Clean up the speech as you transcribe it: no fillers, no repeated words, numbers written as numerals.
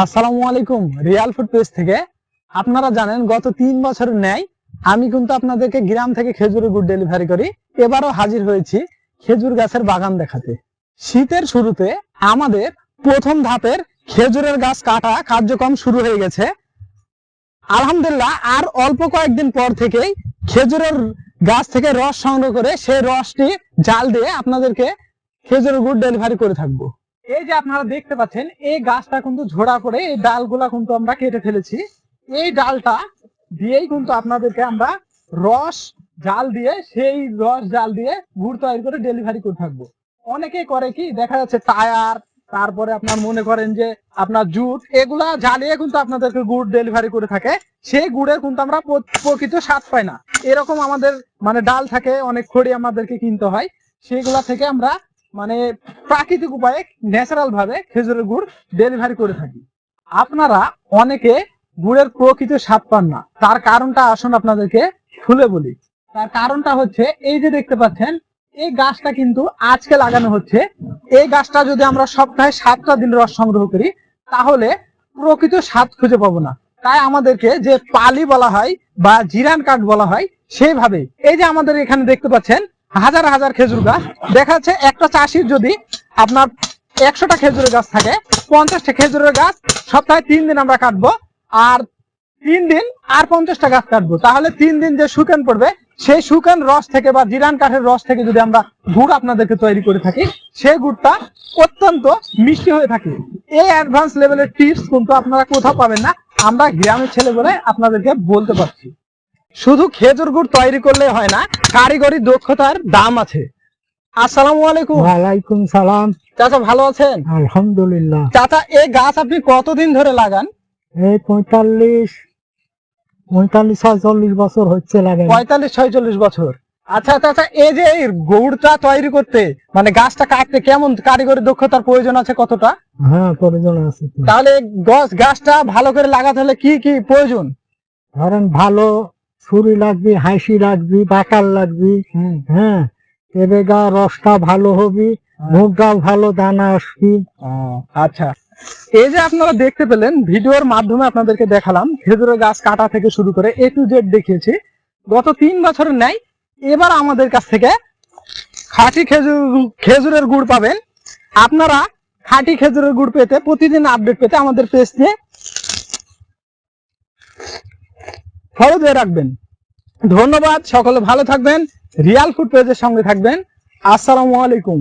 আসসালামু আলাইকুম। Real food page থেকে আপনারা জানেন গত 3 বছরের ন্যায় আমি কিন্তু আপনাদেরকে গ্রাম থেকে খেজুরের গুড় ডেলিভারি করি। এবারও হাজির হয়েছি খেজুর গাছের বাগান দেখাতে। শীতের শুরুতে আমাদের প্রথম ধাপের খেজুরের গাছ কাটা কার্যক্রম শুরু হয়ে গেছে। আলহামদুলিল্লাহ আর অল্প কয়েকদিন পর থেকেই খেজুরের গাছ থেকে রস সংগ্রহ করে সেই রসটি জাল দিয়ে আপনাদেরকে খেজুরের গুড় ডেলিভারি করে থাকবো। এই যে আপনারা দেখতে পাচ্ছেন এই গাছটা কিন্তু ঝোড়া পড়ে এই ডালগুলা কিন্তু আমরা কেটে ফেলেছি। এই ডালটা দিয়েই কিন্তু আপনাদেরকে আমরা রস জাল দিয়ে গুড় তৈরি করে ডেলিভারি করে থাকবো। অনেকেই করে কি দেখা যাচ্ছে টায়ার, তারপরে আপনার মনে করেন যে আপনার জুট, এগুলা জ্বালিয়ে কিন্তু আপনাদেরকে গুড় ডেলিভারি করে থাকে। সেই গুড়ের কিন্তু আমরা প্রকৃত স্বাদ পাই না। এরকম আমাদের মানে ডাল থাকে, অনেক খড়ি আমাদেরকে কিনতে হয়। সেগুলা থেকে আমরা মানে প্রাকৃতিক উপায়ে ন্যাচারাল ভাবে খেজুরের গুড় ডেলিভারি করে থাকি। আপনারা অনেকে গুড়ের প্রকৃত স্বাদ পান না, তার কারণটা আসুন আপনাদেরকে খুলে বলি। তার কারণটা হচ্ছে এই যে দেখতে পাচ্ছেন এই গাছটা কিন্তু আজকে লাগানো হচ্ছে। এই গাছটা যদি আমরা সপ্তাহে 7টা দিন রস সংগ্রহ করি তাহলে প্রকৃত স্বাদ খুঁজে পাবো না। তাই আমাদেরকে যে পালি বলা হয় বা জিরান কাঠ বলা হয় সেইভাবে এই যে আমাদের এখানে দেখতে পাচ্ছেন হাজার হাজার খেজুর গাছ। দেখা যাচ্ছে একটা চাষির যদি আপনার 100টা খেজুরের গাছ থাকে, 50টা খেজুরের গাছ সপ্তাহে 3 দিন আমরা কাটবো, আর 3 দিন আর 50টা গাছ কাটবো। তাহলে 3 দিন যে শুকান পড়বে সেই শুকান রস থেকে বা জিরান কাঠের রস থেকে যদি আমরা গুড় আপনাদেরকে তৈরি করে থাকি, সেই গুড়টা অত্যন্ত মিষ্টি হয়ে থাকে। এই অ্যাডভান্স লেভেলের টিপস কিন্তু আপনারা কোথাও পাবেন না, আমরা গ্রামের ছেলে বলে আপনাদেরকে বলতে পারছি। শুধু খেজুর গুড় তৈরি করলে হয় না, কারিগরি দক্ষতার দাম আছে। আসসালামু আলাইকুম। ওয়ালাইকুম সালাম। চাচা ভালো আছেন? আলহামদুলিল্লাহ। চাচা এই গাছ আপনি কতদিন ধরে লাগান? এই 45-46 বছর হচ্ছে লাগানো। 45-46 বছর। আচ্ছা চাচা, এই যে এই গুড়টা তৈরি করতে মানে গাছটা কাটতে কেমন কারিগরি দক্ষতার প্রয়োজন আছে, কতটা? হ্যাঁ, প্রয়োজন আছে। তাহলে গাছটা ভালো করে লাগাতে হলে কি কি প্রয়োজন? ধরেন ভালো ছুরি লাগবে, হাসি লাগবে, বাকাল লাগবে। হ্যাঁ, এবে গা রসটা ভালো হবে, মুখটাও ভালো দানা আসবে। আচ্ছা, এই যে আপনারা দেখতে পেলেন ভিডিওর মাধ্যমে আপনাদেরকে দেখালাম খেজুরের গাছ কাটা থেকে শুরু করে A to Z দেখিয়েছি। গত 3 বছরের ন্যায় এবার আমাদের কাছ থেকে খাঁটি খেজুরের গুড় পাবেন। আপনারা খাঁটি খেজুরের গুড় পেতে, প্রতিদিন আপডেট পেতে আমাদের পেজ নিয়ে ফলো দিয়ে রাখবেন। ধন্যবাদ, সকলে ভালো থাকবেন, রিয়াল ফুড পেজের সঙ্গে থাকবেন। আসসালামু আলাইকুম।